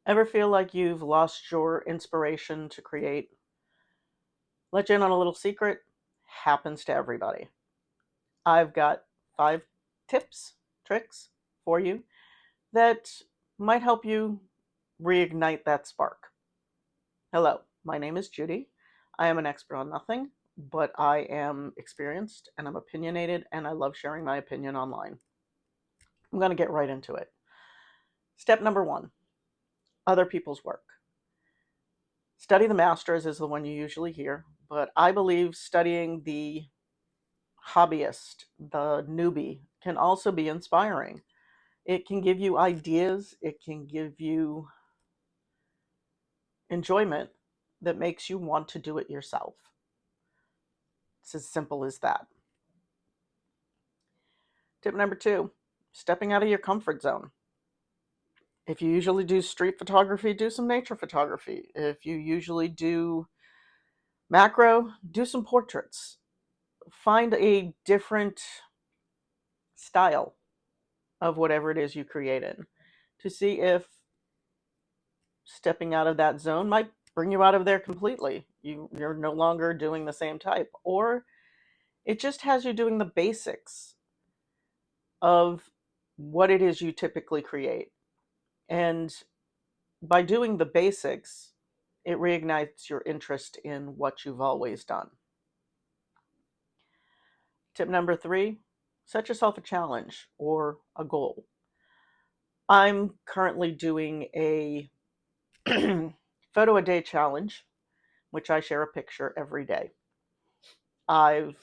Ever feel like you've lost your inspiration to create? Let you in on a little secret. Happens to everybody. I've got 5 tips, tricks for you that might help you reignite that spark. Hello, my name is Judy. I am an expert on nothing, but I am experienced and I'm opinionated and I love sharing my opinion online. I'm going to get right into it. Step number 1, other people's work. Study the masters is the one you usually hear, but I believe studying the hobbyist, the newbie, can also be inspiring. It can give you ideas, it can give you enjoyment that makes you want to do it yourself. It's as simple as that. Tip number 2, stepping out of your comfort zone. If you usually do street photography, do some nature photography. If you usually do macro, do some portraits. Find a different style of whatever it is you created to see if stepping out of that zone might bring you out of there completely. You're no longer doing the same type, or it just has you doing the basics of what it is you typically create. And by doing the basics, it reignites your interest in what you've always done. Tip number 3, set yourself a challenge or a goal. I'm currently doing a photo a day challenge, which I share a picture every day. I've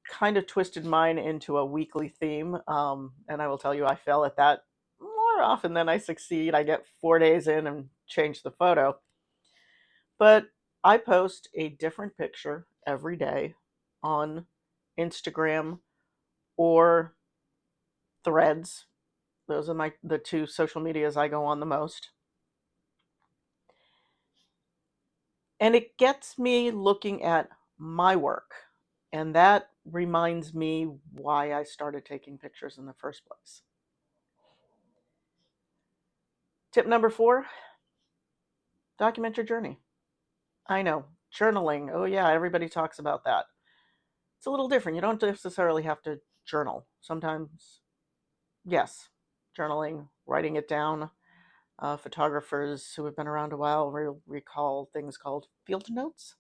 kind of twisted mine into a weekly theme, and I will tell you, I fail at that more often than I succeed. I get 4 days in and change the photo. But I post a different picture every day on Instagram or Threads. Those are the 2 social medias I go on the most. And it gets me looking at my work. And that reminds me why I started taking pictures in the first place. Tip number 4, document your journey. I know, journaling. Oh, yeah, everybody talks about that. It's a little different. You don't necessarily have to journal. Sometimes, yes, journaling, writing it down. Photographers who have been around a while recall things called field notes.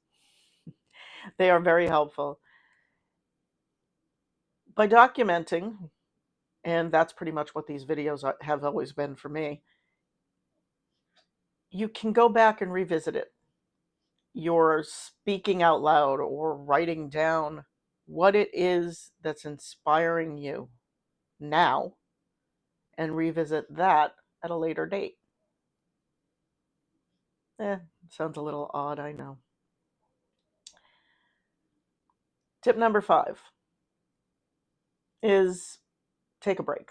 They are very helpful. By documenting, and that's pretty much what these videos have always been for me, you can go back and revisit it. You're speaking out loud or writing down what it is that's inspiring you now and revisit that at a later date. Sounds a little odd, I know. Tip number 5 is take a break.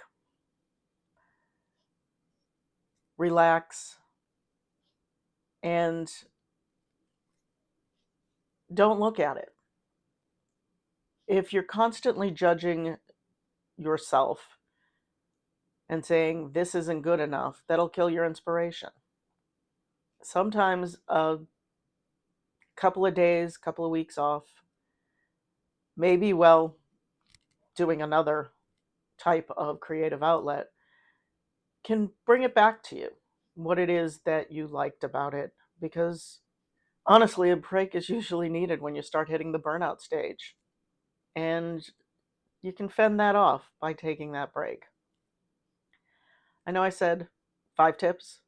Relax and don't look at it. If you're constantly judging yourself and saying this isn't good enough, that'll kill your inspiration. Sometimes a couple of days, couple of weeks off, maybe doing another type of creative outlet can bring it back to you, what it is that you liked about it. Because honestly, a break is usually needed when you start hitting the burnout stage. And you can fend that off by taking that break. I know I said 5 tips,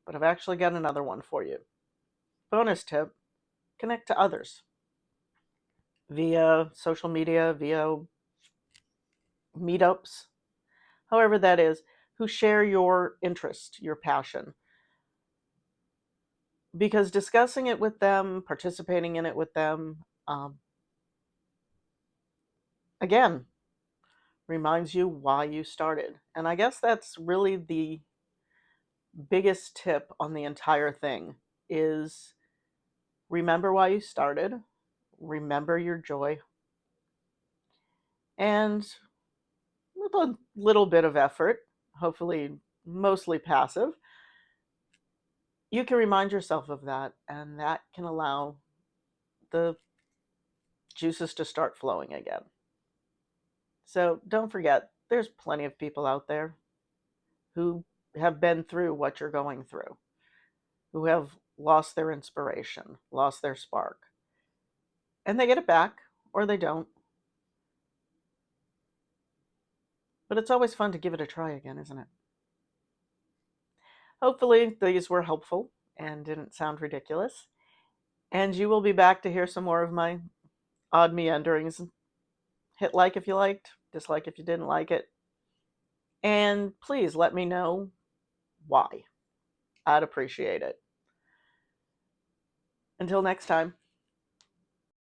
but I've actually got another one for you. Bonus tip, connect to others via social media, via meetups, however that is, who share your interest, your passion. Because discussing it with them, participating in it with them, again, reminds you why you started. And I guess that's really the biggest tip on the entire thing is remember why you started, remember your joy, and with a little bit of effort, hopefully mostly passive, you can remind yourself of that, and that can allow the juices to start flowing again. So don't forget, there's plenty of people out there who have been through what you're going through, who have lost their inspiration, lost their spark. And they get it back, or they don't. But it's always fun to give it a try again, isn't it? Hopefully, these were helpful and didn't sound ridiculous. And you will be back to hear some more of my odd meanderings. Hit like if you liked, dislike if you didn't like it. And please let me know why. I'd appreciate it. Until next time.